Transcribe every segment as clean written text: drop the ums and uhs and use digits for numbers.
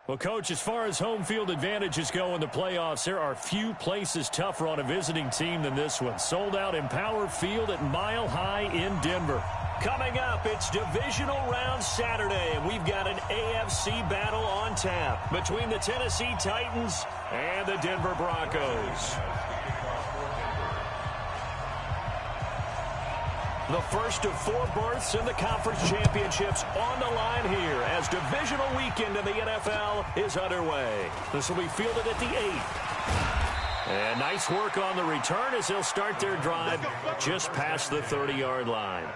Well, Coach, as far as home field advantages go in the playoffs, there are few places tougher on a visiting team than this one. Sold out Empower Field at Mile High in Denver. Coming up, it's divisional round Saturday, and we've got an AFC battle on tap between the Tennessee Titans and the Denver Broncos. The first of 4 berths in the conference championships on the line here as divisional weekend in the NFL is underway. This will be fielded at the 8. And nice work on the return as they'll start their drive just past the 30-yard line.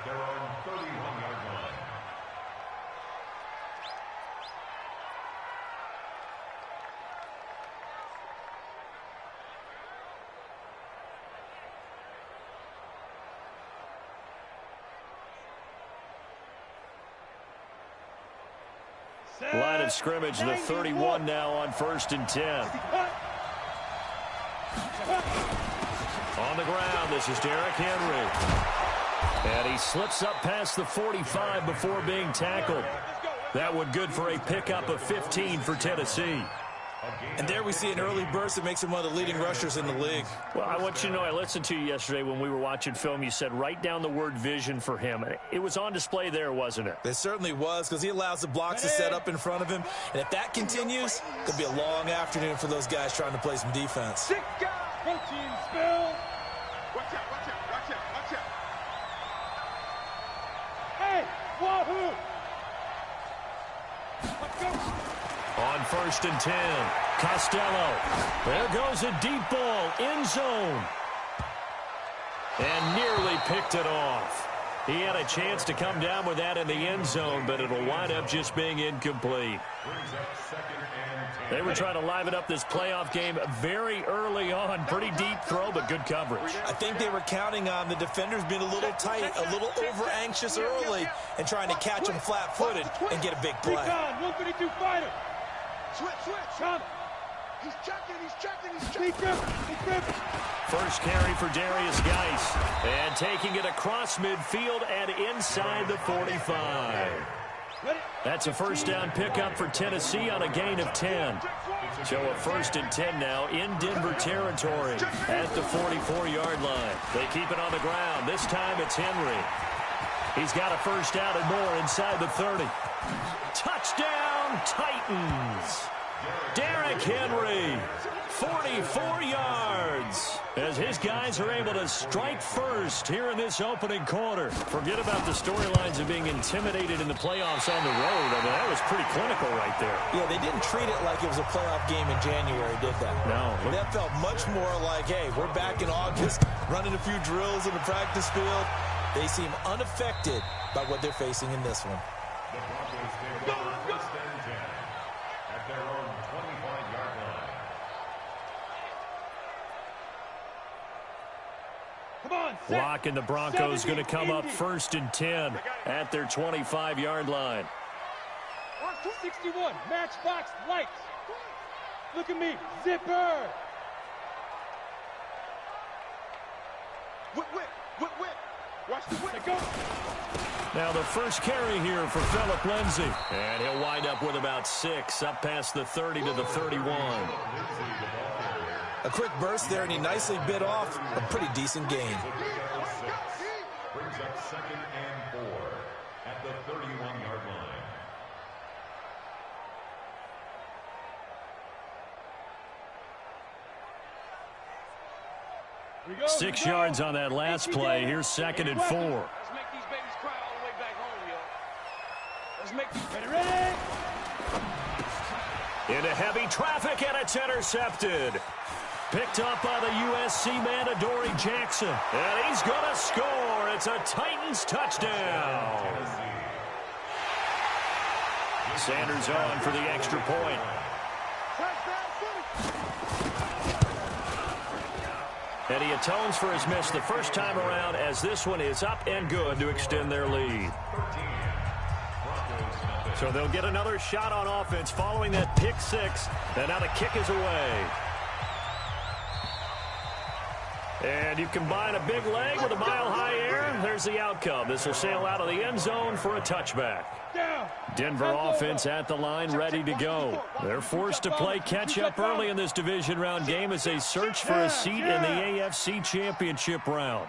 Line of scrimmage, the 31 now on 1st and 10. On the ground, this is Derrick Henry. And he slips up past the 45 before being tackled. That one good for a pickup of 15 for Tennessee. And there we see an early burst that makes him one of the leading rushers in the league. Well, I want you to know, I listened to you yesterday when we were watching film. You said write down the word vision for him. It was on display there, wasn't it? It certainly was, because he allows the blocks to set up in front of him. And if that continues, it'll be a long afternoon for those guys trying to play some defense. Sick guy. Protein spill. Watch out, watch out, watch out, watch out. Hey, wahoo! Let's go. On 1st and 10, Costello. There goes a deep ball, end zone. And nearly picked it off. He had a chance to come down with that in the end zone, but it'll wind up just being incomplete. They were trying to liven up this playoff game very early on. Pretty deep throw, but good coverage. I think they were counting on the defenders being a little tight, a little over-anxious early, and trying to catch them flat-footed and get a big play. 152 fighter. Switch, come. He's checking. First carry for Darius Geis. And taking it across midfield and inside the 45. That's a first down pickup for Tennessee on a gain of 10. So a 1st and 10 now in Denver territory at the 44-yard line. They keep it on the ground. This time it's Henry. He's got a first down and more inside the 30. Touchdown, Titans. Derrick Henry, 44 yards, as his guys are able to strike first here in this opening quarter. Forget about the storylines of being intimidated in the playoffs on the road. I mean, that was pretty clinical right there. Yeah, they didn't treat it like it was a playoff game in January, did they? No. That felt much more like, hey, we're back in August, running a few drills in the practice field. They seem unaffected by what they're facing in this one. The Broncos take over 1st and 10 at their own 25-yard line. Come on, Lock and the Broncos going to come up 1st and 10 at their 25-yard line. 261, matchbox lights. Look at me, zipper. Whip. Watch the whip. Go. Now the first carry here for Phillip Lindsay. And he'll wind up with about 6, up past the 30 to the 31. A quick burst there, and he nicely bit off a pretty decent gain. Brings up 2nd and 4 at the 31-yard line. We go, 6 yards on that last play. Here's 2nd and 4. Let's make these babies cry all the way back home, yo. Let's make these ready. Into heavy traffic, and it's intercepted. Picked up by the USC man, Adoree Jackson. And he's going to score. It's a Titans touchdown. Sanders on for the extra point. And he atones for his miss the first time around, as this one is up and good to extend their lead. So they'll get another shot on offense following that pick 6. And now the kick is away. And you combine a big leg with a mile-high air, there's the outcome. This will sail out of the end zone for a touchback. Denver offense at the line, ready to go. They're forced to play catch-up early in this division round game as they search for a seat in the AFC Championship round.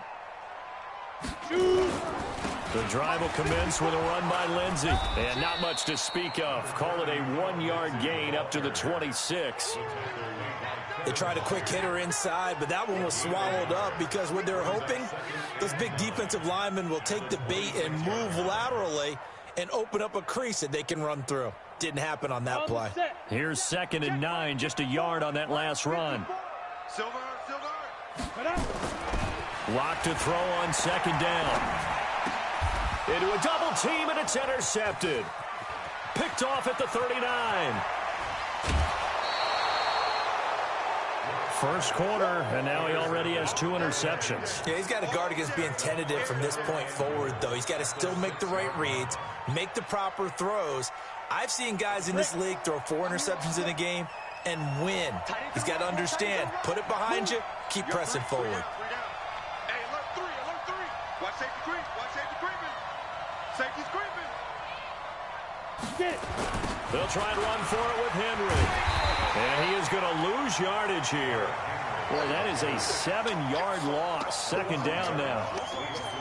The drive will commence with a run by Lindsey. And not much to speak of. Call it a 1-yard gain up to the 26. They tried a quick hitter inside, but that one was swallowed up because what they're hoping, those big defensive linemen will take the bait and move laterally and open up a crease that they can run through. Didn't happen on that play. Here's 2nd and 9, just a yard on that last run. Silver. Lock to throw on 2nd down. Into a double team, and it's intercepted. Picked off at the 39. First quarter, and now he already has 2 interceptions. Yeah, he's got to guard against being tentative from this point forward, though. He's got to still make the right reads, make the proper throws. I've seen guys in this league throw 4 interceptions in a game and win. He's got to understand, put it behind you, keep pressing forward. Hey, alert 3. Watch safety creep. Safety's creeping. Get it. They'll try and run for it with Henry. And he is going to lose yardage here. Boy, that is a 7-yard loss. 2nd down now.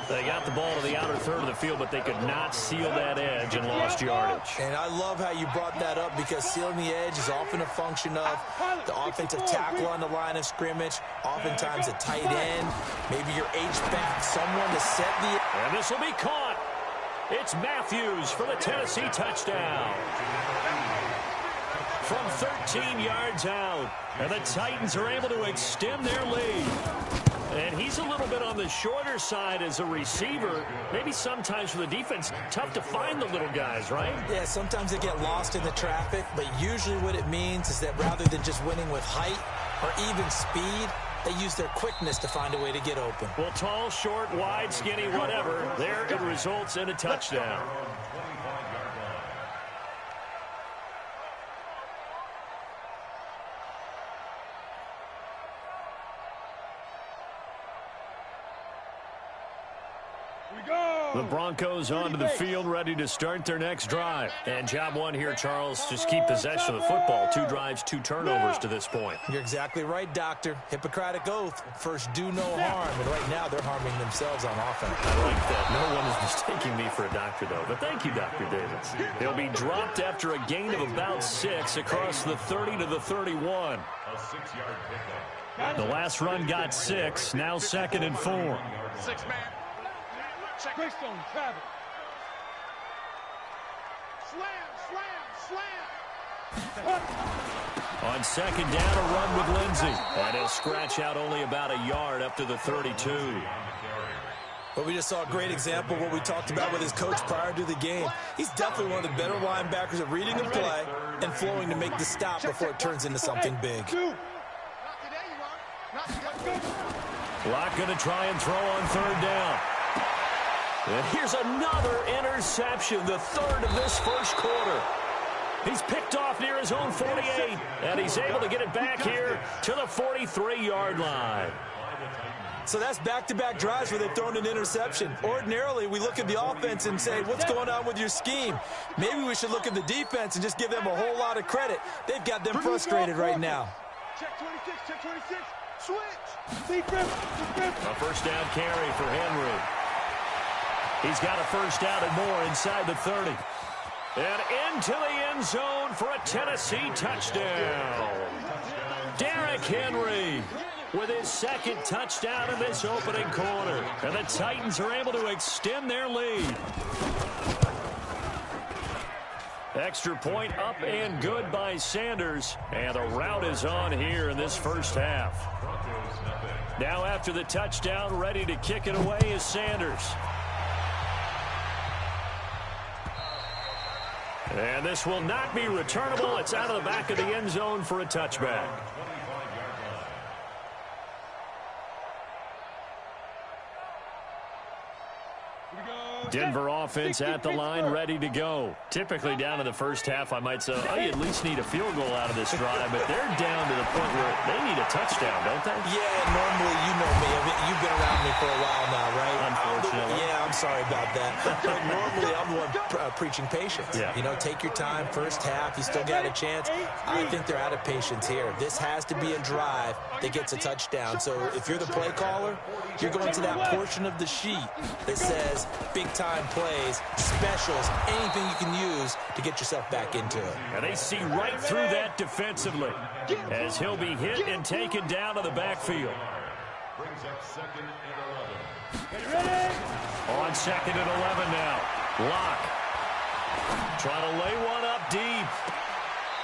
They got the ball to the outer third of the field, but they could not seal that edge and lost yardage. And I love how you brought that up because sealing the edge is often a function of the offensive tackle on the line of scrimmage, oftentimes a tight end, maybe your H-back, someone to set the... And this will be caught. It's Matthews for the Tennessee touchdown. From 13 yards out. And the Titans are able to extend their lead. And he's a little bit on the shorter side as a receiver. Maybe sometimes for the defense, tough to find the little guys, right? Yeah, sometimes they get lost in the traffic, but usually what it means is that rather than just winning with height or even speed, they use their quickness to find a way to get open. Well, tall, short, wide, skinny, whatever, there it results in a touchdown. The Broncos onto the field, ready to start their next drive. And job one here, Charles, just keep possession of the football. 2 drives, 2 turnovers to this point. You're exactly right, Doctor. Hippocratic oath. First, do no harm. And right now, they're harming themselves on offense. I like that. No one is mistaking me for a doctor, though. But thank you, Dr. Davis. They'll be dropped after a gain of about 6 across the 30 to the 31. A 6-yard pickup. The last run got 6. Now 2nd and 4. 6 man. Greystone, travel. Slam. On 2nd down, a run with Lindsey. And he'll scratch out only about a yard up to the 32. Well, we just saw a great example of what we talked about with his coach prior to the game. He's definitely one of the better linebackers at reading the play and flowing to make the stop before it turns into something big. Locke going to try and throw on 3rd down. And here's another interception, the 3rd of this first quarter. He's picked off near his own 48, and he's able to get it back here to the 43-yard line. So that's back-to-back drives where they've thrown an interception. Ordinarily, we look at the offense and say, what's going on with your scheme? Maybe we should look at the defense and just give them a whole lot of credit. They've got them frustrated right now. Check 26. Switch. A first down carry for Henry. He's got a first down and more inside the 30. And into the end zone for a Tennessee touchdown. Derrick Henry with his 2nd touchdown in this opening quarter. And the Titans are able to extend their lead. Extra point up and good by Sanders. And the route is on here in this first half. Now after the touchdown, ready to kick it away is Sanders. And this will not be returnable. It's out of the back of the end zone for a touchback. Denver offense at the line, ready to go. Typically down in the first half, I might say, oh, you at least need a field goal out of this drive, but they're down to the point where they need a touchdown, don't they? Yeah, normally, you know me. I mean, you've been around me for a while now, right? Unfortunately. Yeah, I'm sorry about that. But normally, I'm the one preaching patience. Yeah. You know, take your time. First half, you still got a chance. I think they're out of patience here. This has to be a drive that gets a touchdown. So if you're the play caller, you're going to that portion of the sheet that says big-time plays, specials, anything you can use to get yourself back into it. And they see right through that defensively as he'll be hit and taken down to the backfield. Brings up second and 11. Ready? On second and 11 now. Lock. Trying to lay one up deep.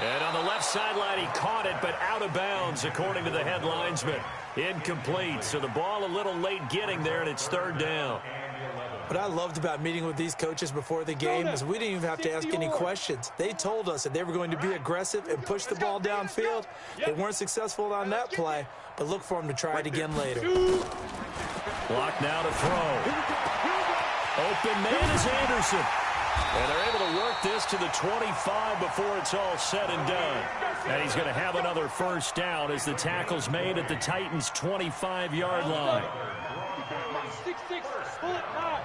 And on the left sideline, he caught it, but out of bounds, according to the head linesman. Incomplete, so the ball a little late getting there, and it's third down. What I loved about meeting with these coaches before the game is we didn't even have to ask any questions. They told us that they were going to be aggressive and push the ball downfield. They weren't successful on that play, but look for them to try it again later. Block now to throw. Open man is Anderson. And they're able to work this to the 25 before it's all said and done. And he's going to have another first down as the tackle's made at the Titans' 25-yard line. 6-6, pull it high.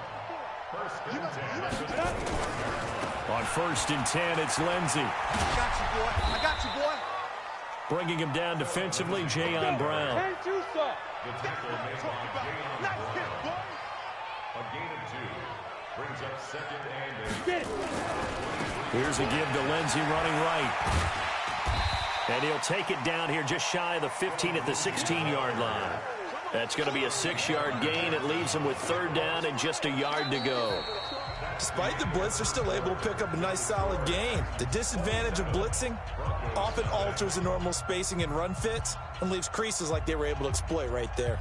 On first and 10, it's Lindsey. I got you, boy. Bringing him down defensively, Jayon Brown. 10-2, sir. The tackle made by Jayon Brown. A gain of 2. Brings up second and 8. Here's a give to Lindsey running right. And he'll take it down here just shy of the 15 at the 16-yard line. That's going to be a 6-yard gain. It leaves him with third down and just a yard to go. Despite the blitz, they're still able to pick up a nice solid gain. The disadvantage of blitzing often alters the normal spacing and run fits and leaves creases like they were able to exploit right there.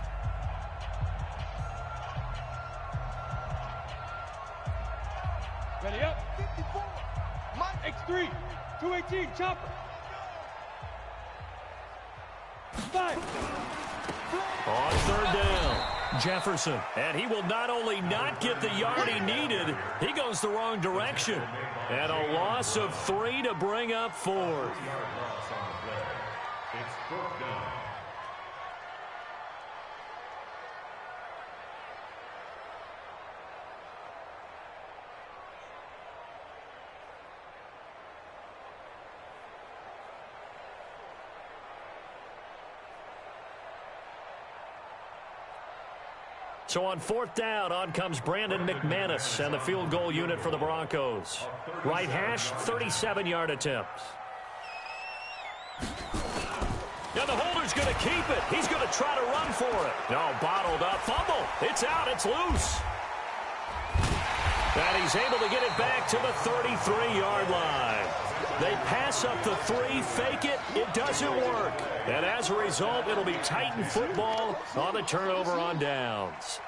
Ready up. 54. X3. 218. Chopper. 5. On third down, Jefferson. And he will not only not get the yard he needed, he goes the wrong direction. And a loss of 3 to bring up 4. It's fourth down. So on fourth down, on comes Brandon McManus and the field goal unit for the Broncos. Right hash, 37-yard attempt. Now the holder's going to keep it. He's going to try to run for it. No, bottled up. Fumble. It's out. It's loose. And he's able to get it back to the 33-yard line. They pass up the 3, fake it. It doesn't work. And as a result, it'll be Titan football on the turnover on downs.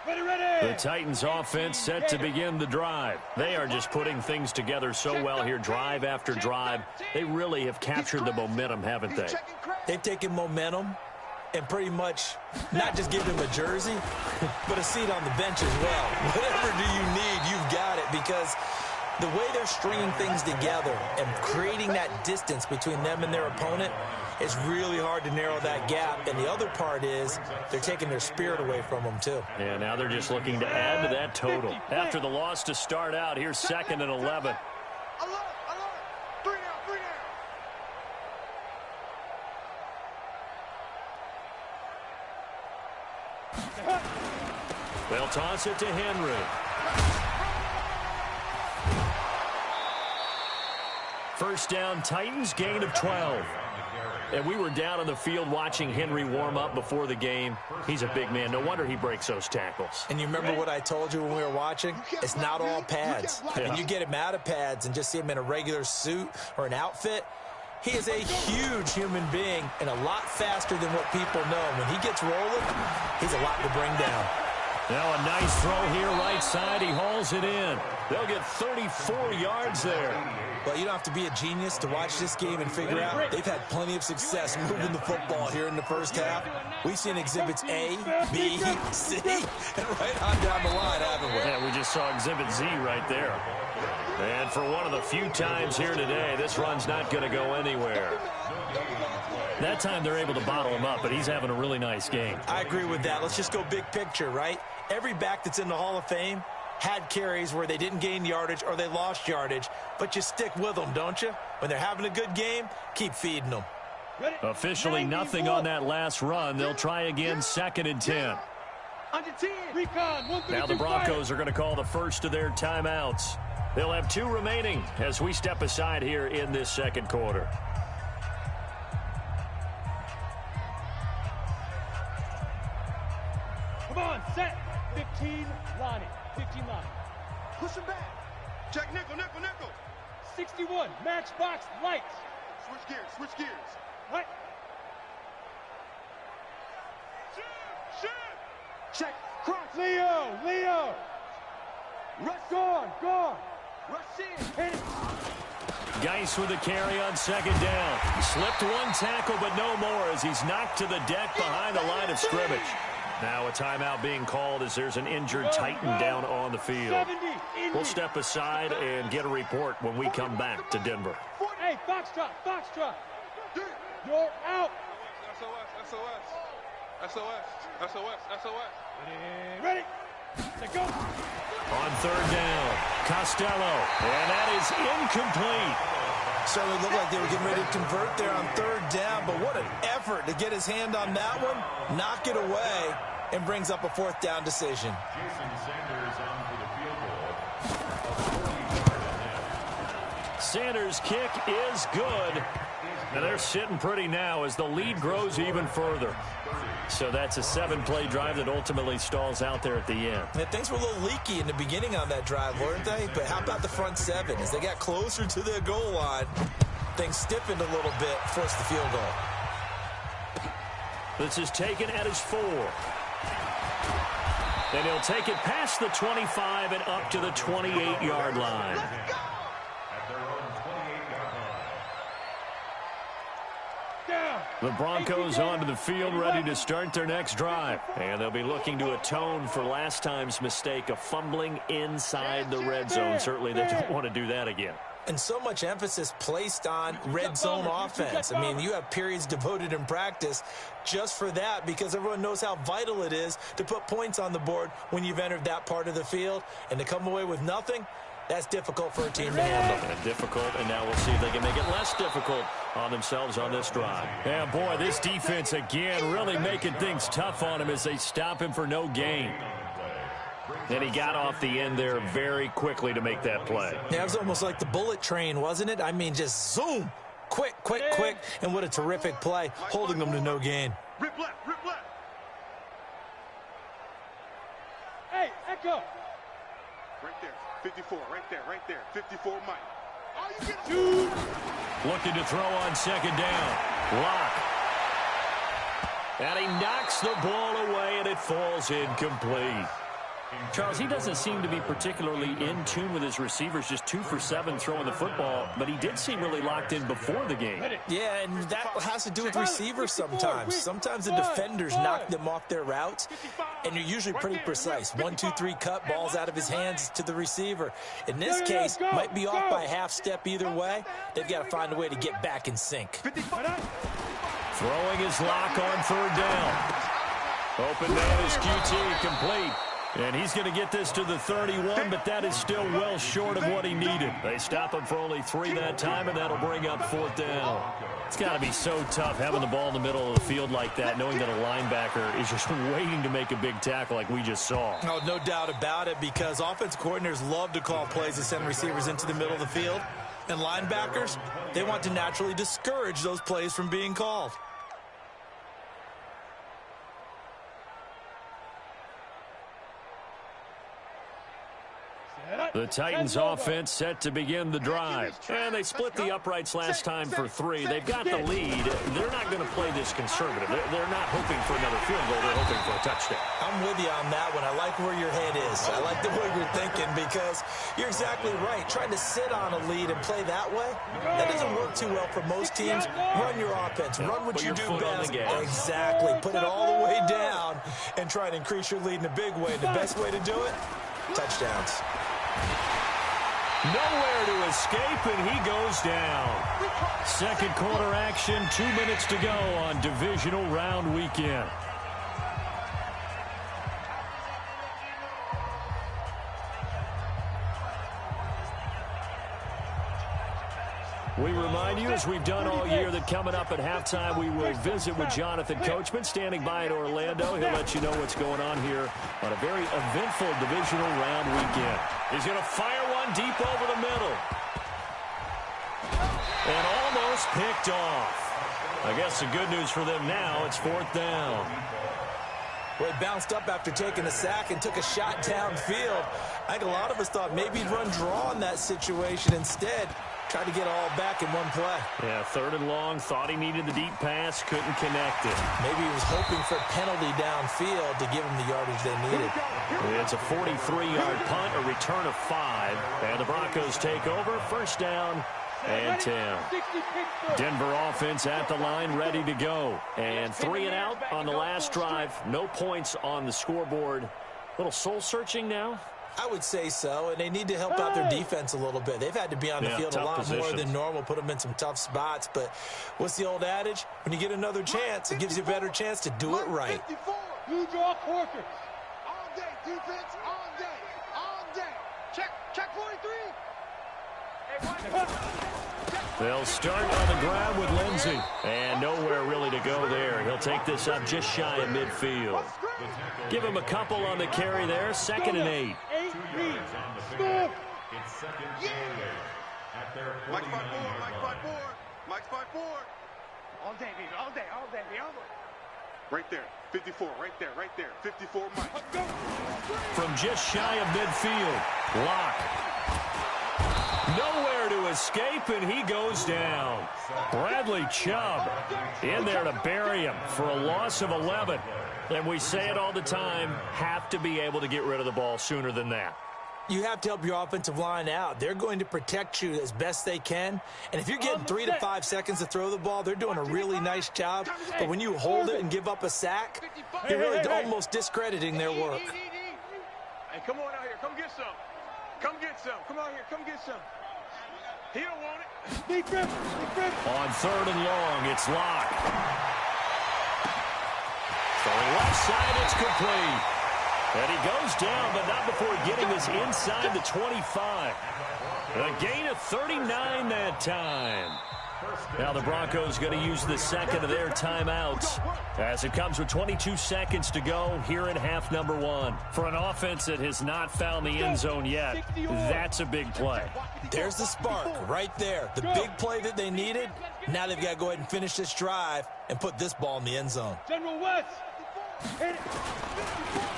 The Titans offense set to begin the drive. They are just putting things together so well here, drive after drive. They really have captured the momentum, haven't they? They've taken momentum and pretty much not just given him a jersey, but a seat on the bench as well. Whatever do you need, you've got it, because the way they're stringing things together and creating that distance between them and their opponent is really hard to narrow that gap. And the other part is they're taking their spirit away from them, too. Yeah, now they're just looking to add to that total. After the loss to start out, here's second and 11. They'll toss it to Henry. First down, Titans, gain of 12. And we were down on the field watching Henry warm up before the game. He's a big man. No wonder he breaks those tackles. And you remember what I told you when we were watching? It's not all pads. Yeah. And you get him out of pads and just see him in a regular suit or an outfit. He is a huge human being and a lot faster than what people know. When he gets rolling, he's a lot to bring down. Now a nice throw here right side. He hauls it in. They'll get 34 yards there. Well, you don't have to be a genius to watch this game and figure out they've had plenty of success moving the football here in the first half. We've seen exhibits A, B, C, and right on down the line, haven't we? Yeah, we just saw exhibit Z right there. And for one of the few times here today, this run's not going to go anywhere. That time they're able to bottle him up, but he's having a really nice game. I agree with that. Let's just go big picture, right? Every back that's in the Hall of Fame had carries where they didn't gain yardage or they lost yardage, but you stick with them, don't you? When they're having a good game, keep feeding them. Officially nothing on that last run. They'll try again, 2nd and 10. Under 10. Recon. Now the Broncos are going to call the first of their timeouts. They'll have 2 remaining as we step aside here in this second quarter. Come on, set. 15, line it. 15 line. Push him back. Check nickel, nickel, nickel. 61, matchbox lights. Switch gears, switch gears. Right. Check. Cross. Leo. Rush. Gone. Rush in. Hit it. Geis with a carry on 2nd down. He slipped one tackle, but no more as he's knocked to the deck behind the line of scrimmage. Now a timeout being called as there's an injured Titan down on the field. We'll step aside and get a report when we come back to Denver. Hey, Foxtrot. You're out. SOS. Ready. Let's go. On 3rd down, Costello, and that is incomplete. Certainly looked like they were getting ready to convert there on 3rd down, but what an effort to get his hand on that one, knock it away, and brings up a 4th down decision. Jason Sanders on for the field goal. Sanders' kick is good. And they're sitting pretty now as the lead grows even further. So that's a 7-play drive that ultimately stalls out there at the end. Yeah, things were a little leaky in the beginning on that drive, weren't they? But how about the front 7? As they got closer to their goal line, things stiffened a little bit, forced the field goal. This is taken at his 4. And he'll take it past the 25 and up to the 28-yard line. At their own 28-yard line. The Broncos onto the field ready to start their next drive. And they'll be looking to atone for last time's mistake of fumbling inside the red zone. Certainly they don't want to do that again. And so much emphasis placed on red zone offense. I mean, you have periods devoted in practice just for that because everyone knows how vital it is to put points on the board when you've entered that part of the field. And to come away with nothing, that's difficult for a team to handle. And difficult, and now we'll see if they can make it less difficult on themselves on this drive. Yeah, boy, this defense again really making things tough on him as they stop him for no gain. And he got off the end there very quickly to make that play. Yeah, it was almost like the bullet train, wasn't it? I mean, just zoom, quick, and what a terrific play, holding them to no gain. Rip left. Hey, Echo. Right there, 54, right there, 54 Mike. Oh, you get Dude. Looking to throw on 2nd down. Lock. And he knocks the ball away, and it falls incomplete. Charles, he doesn't seem to be particularly in tune with his receivers, just 2 for 7 throwing the football, but he did seem really locked in before the game. Yeah, and that has to do with receivers sometimes. Sometimes the defenders knock them off their routes, and you're usually pretty precise. 1, 2, 3 cut, balls out of his hands to the receiver. In this case, might be off by a half step either way. They've got to find a way to get back in sync. Throwing his lock on 3rd down. Open man is QT, complete. And he's going to get this to the 31, but that is still well short of what he needed. They stop him for only 3 that time, and that'll bring up 4th down. It's got to be so tough having the ball in the middle of the field like that, knowing that a linebacker is just waiting to make a big tackle like we just saw. Oh, no doubt about it, because offense coordinators love to call plays to send receivers into the middle of the field. And linebackers, they want to naturally discourage those plays from being called. The Titans offense set to begin the drive. And they split the uprights last time for 3. They've got the lead. They're not going to play this conservative. They're not hoping for another field goal. They're hoping for a touchdown. I'm with you on that one. I like where your head is. I like the way you're thinking because you're exactly right. Trying to sit on a lead and play that way, that doesn't work too well for most teams. Run your offense. Run what you do best. Exactly. Put it all the way down and try to increase your lead in a big way. The best way to do it, touchdowns. Nowhere to escape, and he goes down. Second quarter action, 2 minutes to go on divisional round weekend. We remind you, as we've done all year, that coming up at halftime, we will visit with Jonathan Coachman, standing by in Orlando. He'll let you know what's going on here on a very eventful divisional round weekend. He's going to fire one deep over the middle. And almost picked off. I guess the good news for them now, it's 4th down. Well, he bounced up after taking a sack and took a shot downfield. I think a lot of us thought maybe he'd run draw in that situation instead. Tried to get it all back in one play. Yeah, 3rd and long. Thought he needed the deep pass. Couldn't connect it. Maybe he was hoping for a penalty downfield to give him the yardage they needed. It's a 43-yard punt, a return of 5. And the Broncos take over. 1st down and 10. Denver offense at the line, ready to go. And 3 and out on the last drive. No points on the scoreboard. A little soul-searching now. I would say so, and they need to help out their defense a little bit. They've had to be on the field a lot more than normal, put them in some tough spots. But what's the old adage? When you get another chance, it gives you a better chance to do it right. Blue draw quarters. All day, defense, all day, all day. Check 43. They'll start on the ground with Lindsey. And nowhere really to go there. He'll take this up just shy of midfield. Give him a couple on the carry there. 2nd and 8. It's 2nd and 8 at their 49-yard line. Mike's 5-4. All day, baby. All day, all day, all day. Right there. 54. Right there. 54, Mike. From just shy of midfield. Lock. Nowhere to escape, and he goes down. Bradley Chubb in there to bury him for a loss of 11. And we say it all the time, have to be able to get rid of the ball sooner than that. You have to help your offensive line out. They're going to protect you as best they can. And if you're getting 3 to 5 seconds to throw the ball, they're doing a really nice job. But when you hold it and give up a sack, you're really almost discrediting their work. Hey, come on out here. Come get some. Come get some. Come out here. Come get some. He don't want it. On 3rd and long, it's Locke. Throwing left side, it's complete. And he goes down, but not before getting this inside the 25. A gain of 39 that time. Now the Broncos going to use the second of their timeouts as it comes with 22 seconds to go here in half number 1. For an offense that has not found the end zone yet, that's a big play. There's the spark right there. The big play that they needed. Now they've got to go ahead and finish this drive and put this ball in the end zone. General West.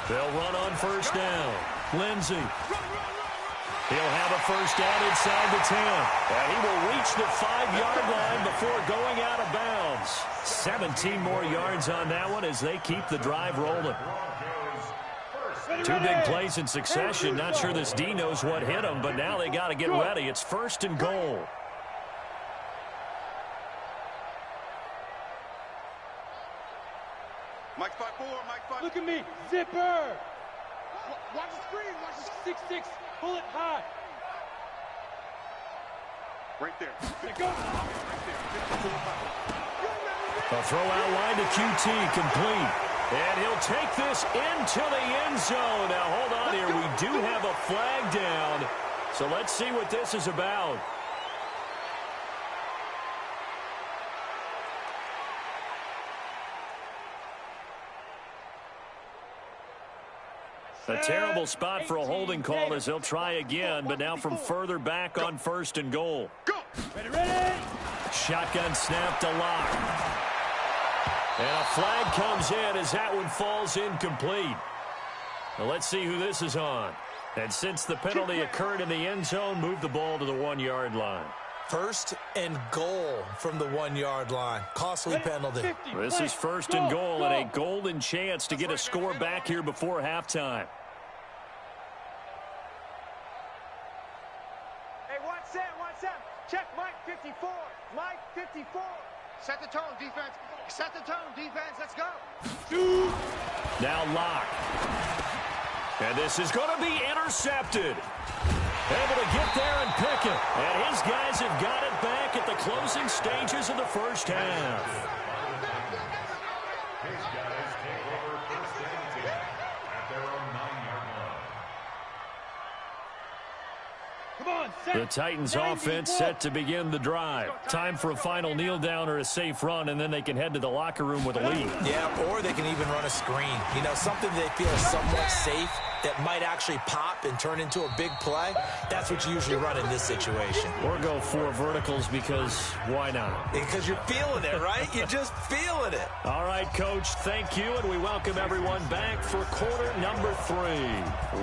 They'll run on 1st down. Lindsey. He'll have a 1st down inside the 10. And he will reach the 5-yard line before going out of bounds. 17 more yards on that one as they keep the drive rolling. 2 big plays in succession. Not sure this D knows what hit him, but now they got to get ready. It's 1st and goal. Mike's 5-4. Mike 5. Look at me. Zipper. Watch the screen. Watch the 6-6. Pull it high. Right there. Go. A throw out line to QT, complete. And he'll take this into the end zone. Now, hold on here. We do have a flag down. So let's see what this is about. A terrible spot for a holding call as they'll try again, but now from further back on 1st and goal. Ready. Shotgun snap to Locke. And a flag comes in as that one falls incomplete. Now let's see who this is on. And since the penalty occurred in the end zone, move the ball to the 1-yard line. First and goal from the 1-yard line. Costly penalty. This is first and goal and a golden chance to get a score back here before halftime. Hey, watch that. Check Mike 54. Mike 54. Set the tone, defense. Set the tone, defense. Let's go. Now Locke. And this is going to be intercepted. Able to get there and pick it. And his guys have got it back at the closing stages of the first half. His guys take over first and 10 at their own 9-yard line. Come on, set. The Titans offense set to begin the drive. Time for a final kneel down or a safe run, and then they can head to the locker room with a lead. Yeah, or they can even run a screen. You know, something they feel somewhat safe that might actually pop and turn into a big play. That's what you usually run in this situation. Or go 4 verticals because why not? Because you're feeling it, right? You're just feeling it. All right, Coach, thank you, and we welcome everyone back for quarter number 3.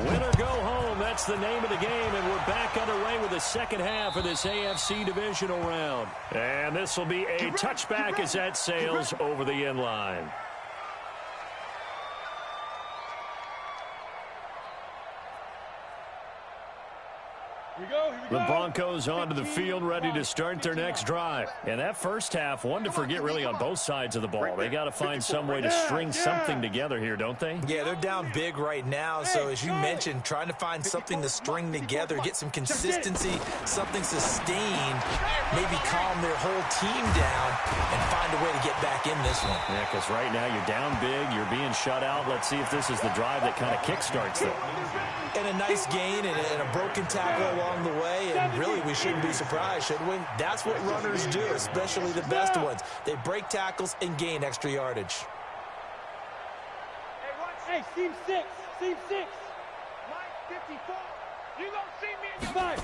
Win or go home, that's the name of the game, and we're back underway with the second half of this AFC divisional round. And this will be a touchback as that sails over the end line. The Broncos onto the field, ready to start their next drive. And that first half, one to forget really on both sides of the ball. They got to find some way to string something together here, don't they? Yeah, they're down big right now. So as you mentioned, trying to find something to string together, get some consistency, something sustained, maybe calm their whole team down and find a way to get back in this one. Yeah, because right now you're down big, you're being shut out. Let's see if this is the drive that kind of kickstarts them. And a nice gain and a broken tackle along the way. And really, we shouldn't be surprised, should we? That's what runners do, especially the best ones. They break tackles and gain extra yardage. Hey, watch. Hey, seam 6. Mike 54. You gonna see me in your fight.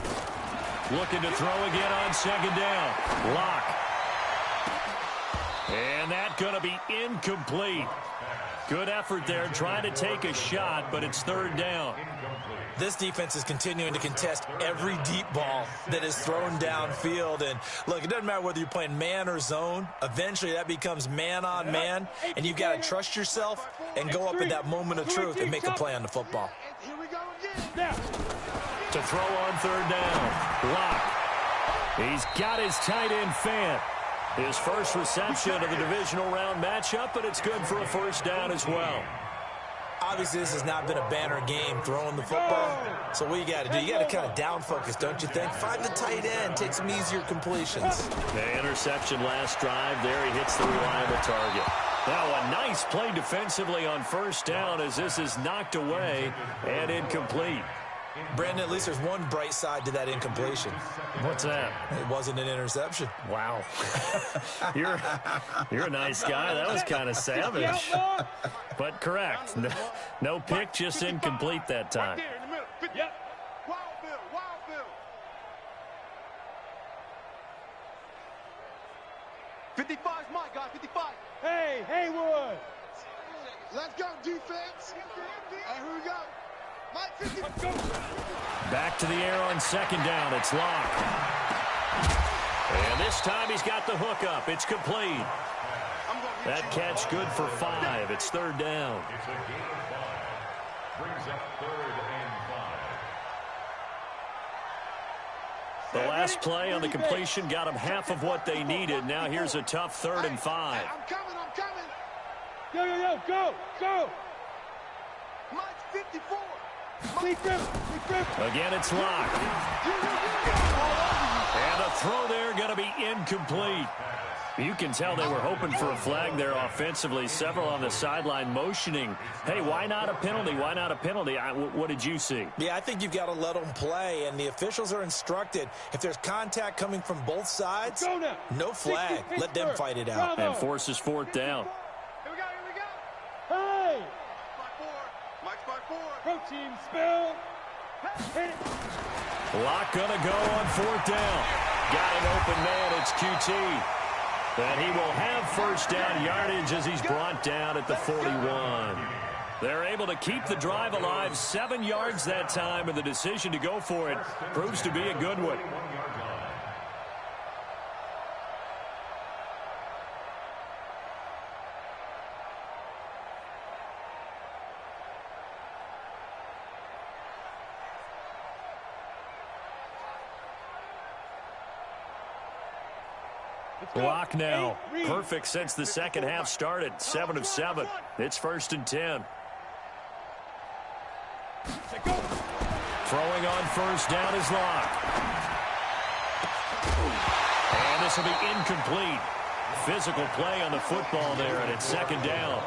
Looking to throw again on second down. Lock. And that going to be incomplete. Good effort there, trying to take a shot, but it's third down. This defense is continuing to contest every deep ball that is thrown downfield. And, look, it doesn't matter whether you're playing man or zone. Eventually, that becomes man on man, and you've got to trust yourself and go up in that moment of truth and make a play on the football. Here we go again. To throw on third down. Lock. He's got his tight end Fant. His first reception of the divisional round matchup, but it's good for a first down as well. Obviously, this has not been a banner game throwing the football. So what you got to do, you got to kind of down focus, don't you think? Find the tight end, take some easier completions. The interception last drive there. He hits the reliable target. Now a nice play defensively on first down as this is knocked away and incomplete. Brandon, at least there's one bright side to that incompletion. What's that? It wasn't an interception. Wow. You're a nice guy. That was kind of savage. But correct. No pick, just incomplete that time. Right there in the middle. 50. Yep. Wild Bill. 55 is mine, guys. 55. Hey, Haywood. Let's go, defense. Hey, here we go. Mike 54. Let's go. Back to the air on second down. It's Locke. And this time he's got the hook up. It's complete. That catch good for 5. It's third down. It's a gain of 5. Brings up 3rd and 5. The last play on the completion got them half of what they needed. Now here's a tough 3rd and 5. I'm coming. Go. Mike 54. Again, it's Locke. And the throw there going to be incomplete. You can tell they were hoping for a flag there offensively. Several on the sideline motioning. Hey, why not a penalty? Why not a penalty? What did you see? Yeah, I think you've got to let them play, and the officials are instructed. If there's contact coming from both sides, no flag. Let them fight it out. And forces 4th down. Here we go. Hey. Mike's by 4. Protein spill. Hit it. Locke gonna go on 4th down. Got an open man. It's QT. And he will have first down yardage as he's brought down at the 41. They're able to keep the drive alive, 7 yards that time, and the decision to go for it proves to be a good one. Block now. Perfect since the second half started. 7 of 7. It's 1st and 10. Throwing on first down is Locke. And this will be incomplete. Physical play on the football there, and it's 2nd down.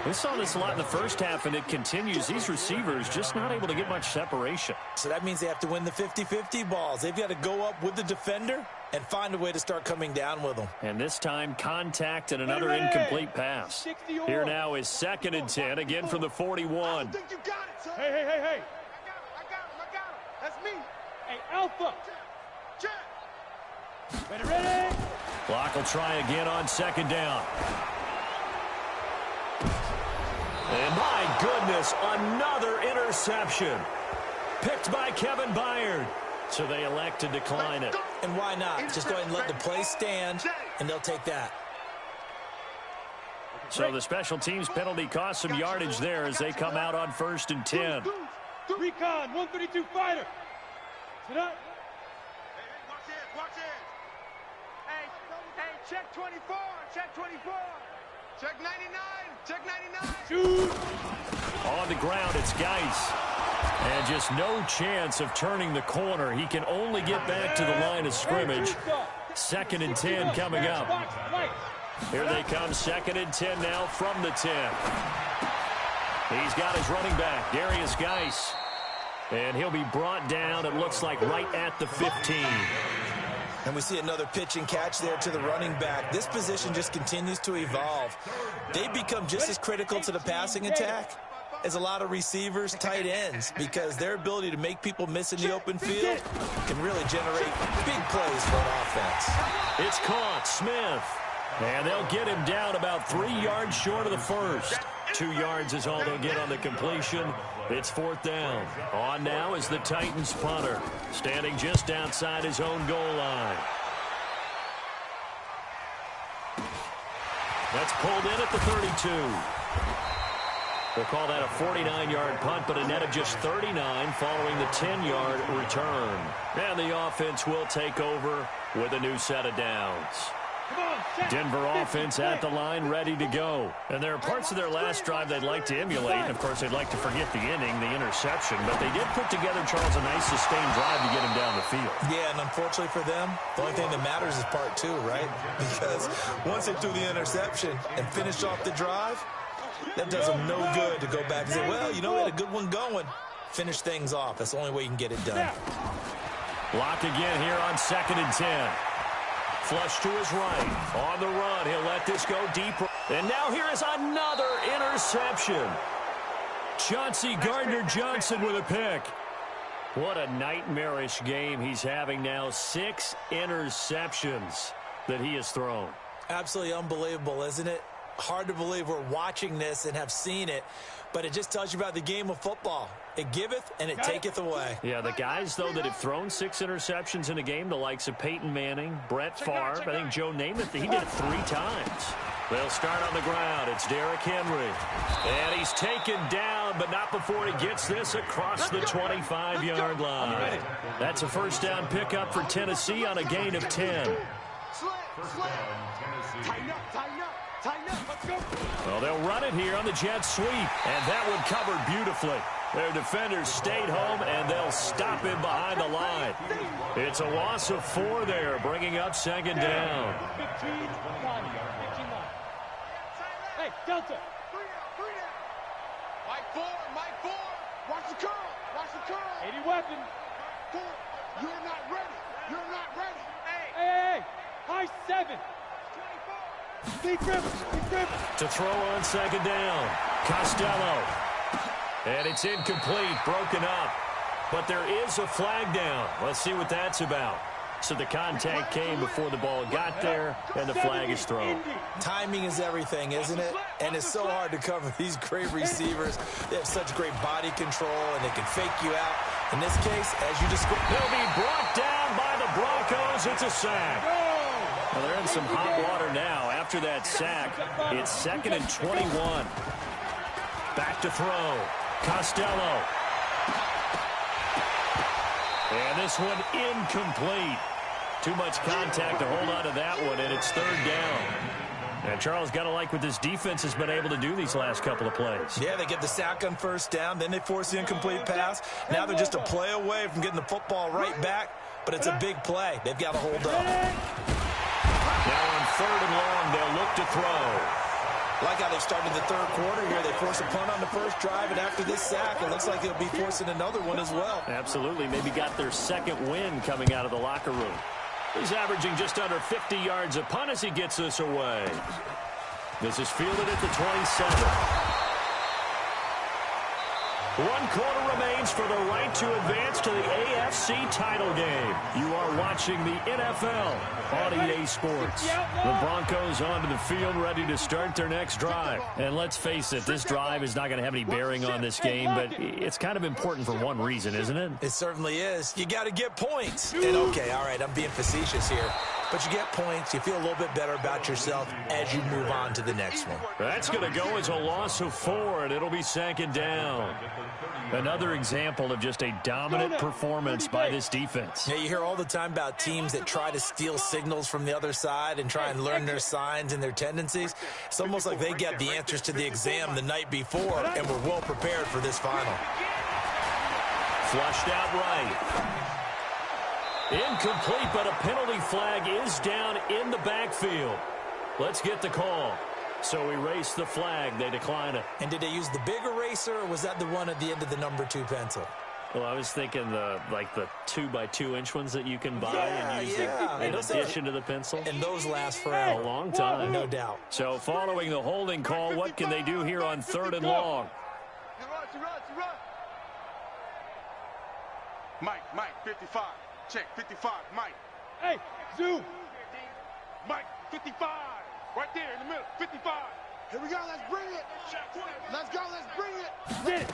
We saw this a lot in the first half, and it continues. These receivers just not able to get much separation. So that means they have to win the 50-50 balls. They've got to go up with the defender and find a way to start coming down with them. And this time, contact and another incomplete pass. Here now is 2nd and 10, again from the 41. I think you got it, son. Hey. I got him. That's me. Hey, Alpha. Check. Ready. Block will try again on 2nd down. And my goodness, another interception. Picked by Kevin Byard. So they elect to decline it. And why not? Just go ahead and let the play stand, and they'll take that. So the special teams penalty cost some yardage there as they come out on 1st and 10. Recon, 132 fighter. Sit up. Watch it. Hey, check 24. Check 24. Check 99. Check 99. Shoot. On the ground, it's Geis. And just no chance of turning the corner. He can only get back to the line of scrimmage. 2nd and 10 coming up. Here they come, 2nd and 10 now from the 10. He's got his running back, Darius Geis. And he'll be brought down, it looks like, right at the 15. And we see another pitch and catch there to the running back. This position just continues to evolve. They become just as critical to the passing attack as a lot of receivers, tight ends, because their ability to make people miss in the open field can really generate big plays for an offense. It's caught, Smith. And they'll get him down about 3 yards short of the first. 2 yards is all they'll get on the completion. It's 4th down. On now is the Titans punter, standing just outside his own goal line. That's pulled in at the 32. We'll call that a 49-yard punt, but a net of just 39 following the 10-yard return. And the offense will take over with a new set of downs. Denver offense at the line, ready to go. And there are parts of their last drive they'd like to emulate. And, of course, they'd like to forget the inning, the interception. But they did put together, Charles, a nice sustained drive to get him down the field. Yeah, and unfortunately for them, the only thing that matters is part 2, right? Because once they threw the interception and finished off the drive, that does them no good to go back and say, well, you know, we had a good one going. Finish things off. That's the only way you can get it done. Block again here on 2nd and 10. Flush to his right. On the run, he'll let this go deeper. And now here is another interception. Chauncey Gardner-Johnson with a pick. What a nightmarish game he's having now. 6 interceptions that he has thrown. Absolutely unbelievable, isn't it? Hard to believe we're watching this and have seen it, but it just tells you about the game of football. It giveth and it taketh away. Yeah, the guys, though, that have thrown 6 interceptions in a game, the likes of Peyton Manning, Brett Favre, I think Joe Namath, he did it 3 times. They'll start on the ground. It's Derrick Henry. And he's taken down, but not before he gets this across the 25-yard line. That's a 1st down pickup for Tennessee on a gain of 10. Well, they'll run it here on the jet sweep, and that one covered beautifully. Their defenders stayed home, and they'll stop him behind the line. It's a loss of 4 there, bringing up 2nd down. Hey, Delta. Mike 4. Watch the curl. 80 weapon. 4. You're not ready. Hey. High 7. Big Rivers. To throw on 2nd down. Costello. And it's incomplete, broken up. But there is a flag down. Let's see what that's about. So the contact came before the ball got there, and the flag is thrown. Timing is everything, isn't it? And it's so hard to cover these great receivers. They have such great body control, and they can fake you out. In this case, as you just... They'll be brought down by the Broncos. It's a sack. Well, they're in some hot water now. After that sack, it's 2nd and 21. Back to throw. Costello. And this one incomplete. Too much contact to hold on to that one, and it's 3rd down. And Charles, got to like what this defense has been able to do these last couple of plays. Yeah, they get the sack on 1st down, then they force the incomplete pass. Now they're just a play away from getting the football right back, but it's a big play. They've got to hold up. Now on 3rd and long, they'll look to throw. Like how they started the 3rd quarter here. They force a punt on the 1st drive, and after this sack, it looks like they'll be forcing another one as well. Absolutely. Maybe got their 2nd win coming out of the locker room. He's averaging just under 50 yards a punt as he gets this away. This is fielded at the 27. 1 quarter remains for the right to advance to the AFC title game. You are watching the NFL on EA Sports. The Broncos onto the field ready to start their next drive. And let's face it, this drive is not going to have any bearing on this game, but it's kind of important for one reason, isn't it? It certainly is. You got to get points. And okay, all right, I'm being facetious here. But you get points, you feel a little bit better about yourself as you move on to the next one. That's going to go as a loss of 4, and it'll be 2nd down. Another example of just a dominant performance by this defense. Yeah, you hear all the time about teams that try to steal signals from the other side and try and learn their signs and their tendencies. It's almost like they get the answers to the exam the night before and were well prepared for this final. Flushed out right. Incomplete, but a penalty flag is down in the backfield. Let's get the call. So erase the flag. They decline it. And did they use the big eraser, or was that the one at the end of the number 2 pencil? Well, I was thinking the 2x2-inch ones that you can buy and use in addition to the pencil. And those last for a long time. No doubt. So following the holding call, what can they do here on 3rd and long? Mike, 55. Check, 55, Mike. Hey, zoom. Mike, 55. Right there in the middle, 55. Here we go, let's bring it. Let's go, let's bring it. Get it.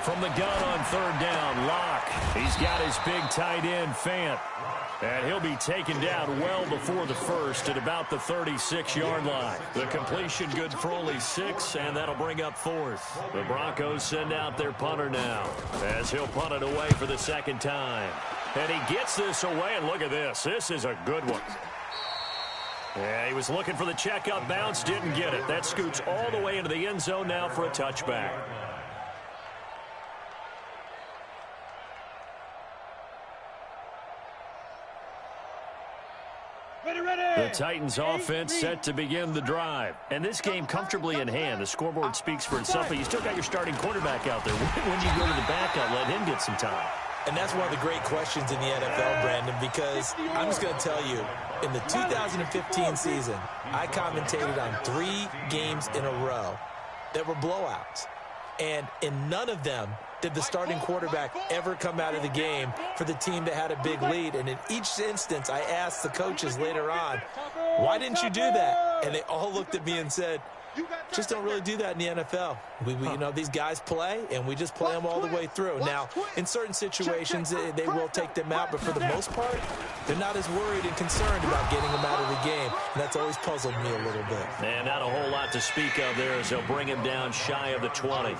From the gun on 3rd down, Locke. He's got his big tight end, Fant. And he'll be taken down well before the 1st at about the 36-yard line. The completion good for only 6, and that'll bring up 4th. The Broncos send out their punter now as he'll punt it away for the 2nd time. And he gets this away, and look at this. This is a good one. Yeah, he was looking for the checkup bounce, didn't get it. That scoots all the way into the end zone now for a touchback. The Titans offense set to begin the drive. And this game comfortably in hand. The scoreboard speaks for itself, but you still got your starting quarterback out there. When you go to the backup, let him get some time. And that's one of the great questions in the NFL, Brandon, because I'm just going to tell you, in the 2015 season, I commentated on 3 games in a row that were blowouts. And in none of them did the starting quarterback ever come out of the game for the team that had a big lead. And in each instance, I asked the coaches later on, why didn't you do that? And they all looked at me and said, just don't really do that in the NFL. You know, these guys play, and we just play them all the way through. Now, in certain situations, they will take them out, but for the most part, they're not as worried and concerned about getting them out of the game. And that's always puzzled me a little bit. And not a whole lot to speak of there as they'll bring him down shy of the 20.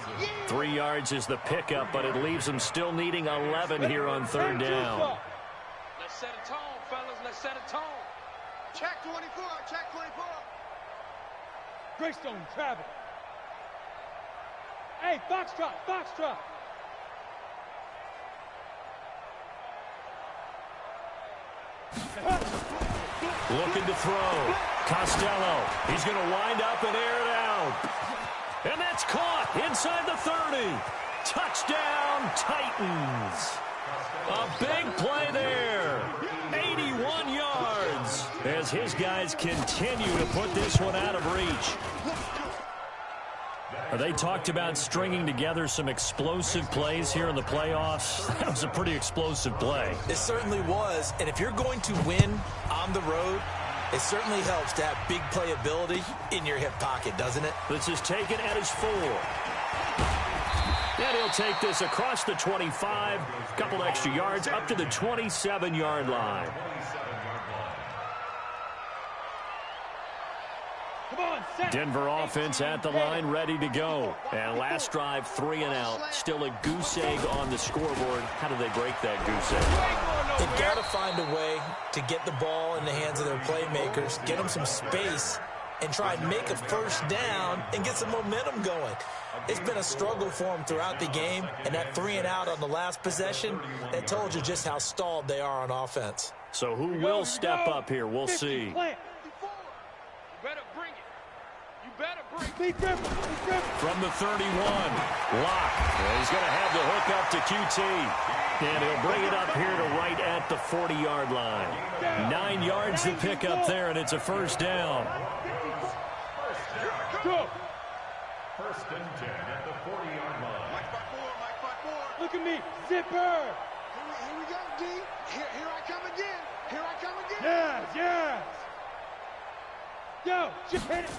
3 yards is the pickup, but it leaves them still needing 11 here on 3rd down. Let's set a tone, fellas. Let's set a tone. Check 24, check 24. Greystone, travel. Hey, Foxtrot, Foxtrot. Looking to throw. Costello. He's going to wind up and air it out. And that's caught inside the 30. Touchdown, Titans. A big play there. 81 yards as his guys continue to put this one out of reach. They talked about stringing together some explosive plays here in the playoffs. That was a pretty explosive play. It certainly was. And if you're going to win on the road, it certainly helps to have big playability in your hip pocket, doesn't it? This is taken at his 4. And he'll take this across the 25, a couple extra yards up to the 27-yard line. Denver offense at the line, ready to go. And last drive, 3 and out. Still a goose egg on the scoreboard. How do they break that goose egg? They've got to find a way to get the ball in the hands of their playmakers, get them some space, and try and make a first down and get some momentum going. It's been a struggle for them throughout the game, and that 3 and out on the last possession, that told you just how stalled they are on offense. So who will step up here? We'll see. From the 31, Locke. He's going to have the hook up to QT. And he'll bring it up here to right at the 40-yard line. 9 yards to pick up there, and it's a first down. First and 10 at the 40-yard line. Mike, look at me, zipper. Here we go, D. Here I come again. Here I come again. Yes. Yo, just hit it.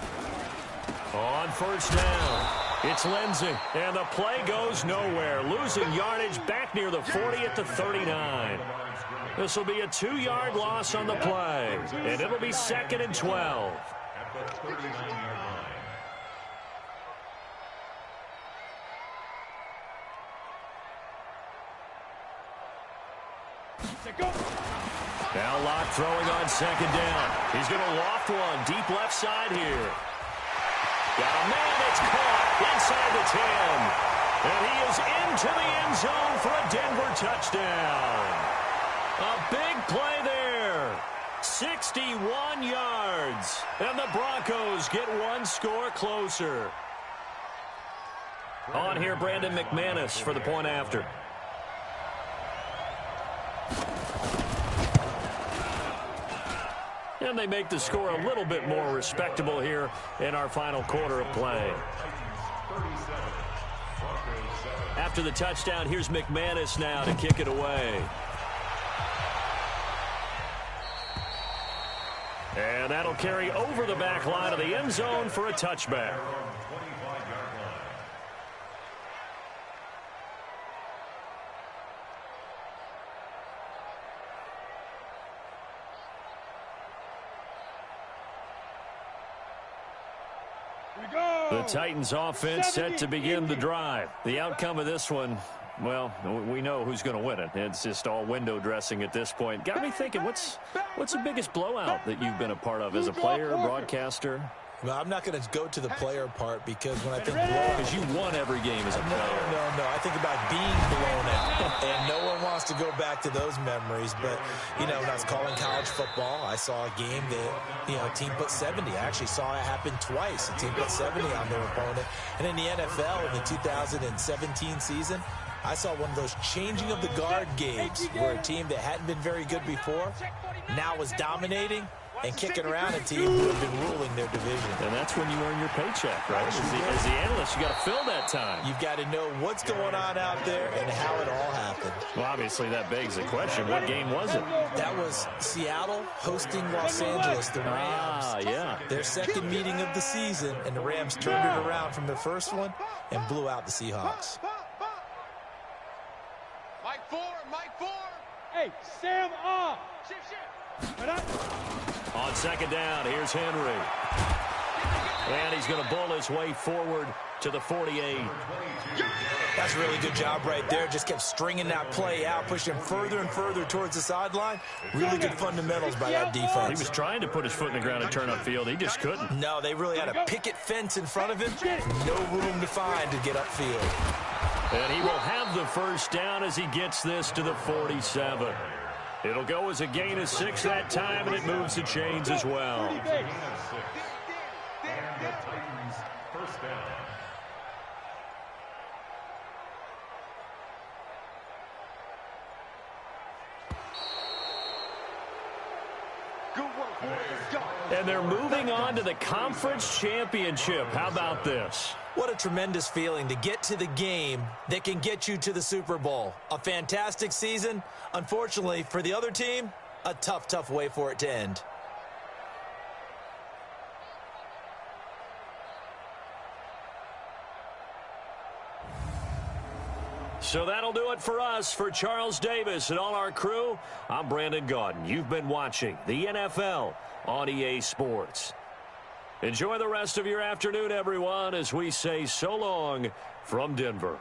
On first down, it's Lindsey, and the play goes nowhere. Losing yardage back near the 40 at the 39. This will be a 2-yard loss on the play, and it'll be 2nd and 12. At the 39-yard line. Now Locke throwing on 2nd down. He's going to loft one deep left side here. Got a man that's caught inside the 10. And he is into the end zone for a Denver touchdown. A big play there. 61 yards. And the Broncos get one score closer. On here, Brandon McManus for the point after. And they make the score a little bit more respectable here in our final quarter of play. After the touchdown, here's McManus now to kick it away. And that'll carry over the back line of the end zone for a touchback. The Titans offense set to begin the drive. The outcome of this one, well, we know who's going to win it. It's just all window dressing at this point. Got me thinking, what's the biggest blowout that you've been a part of as a player, broadcaster? Well, I'm not going to go to the player part because when I think blowout... Because you won every game as a player. No. I think about being blown out. And no one wants to go back to those memories. But, you know, when I was calling college football, I saw a game that, you know, a team put 70. I actually saw it happen twice. A team put 70 on their opponent. And in the NFL, in the 2017 season, I saw one of those changing of the guard games where a team that hadn't been very good before now was dominating and kicking around a team who have been ruling their division. And that's when you earn your paycheck, right? As the analyst, you got to fill that time. You've got to know what's going on out there and how it all happened. Well, obviously, that begs the question, what game was it? That was Seattle hosting Los Angeles, the Rams. Yeah. Their second meeting of the season, and the Rams turned it around from their first one and blew out the Seahawks. Mike 4. Hey, Sam off. Shift. On second down, here's Henry. And he's going to bull his way forward to the 48. That's a really good job right there. Just kept stringing that play out, pushing him further and further towards the sideline. Really good fundamentals by that defense. He was trying to put his foot in the ground and turn upfield. He just couldn't. No, they really had a picket fence in front of him. No room to find to get upfield. And he will have the first down as he gets this to the 47. It'll go as a gain of 6 that time, and it moves the chains as well. And the Titans first down. Good work, boys. And they're moving on to the conference championship. How about this? What a tremendous feeling to get to the game that can get you to the Super Bowl. A fantastic season. Unfortunately, for the other team, a tough, tough way for it to end. So that'll do it for us. For Charles Davis and all our crew, I'm Brandon Gaudin. You've been watching the NFL on EA Sports. Enjoy the rest of your afternoon, everyone, as we say so long from Denver.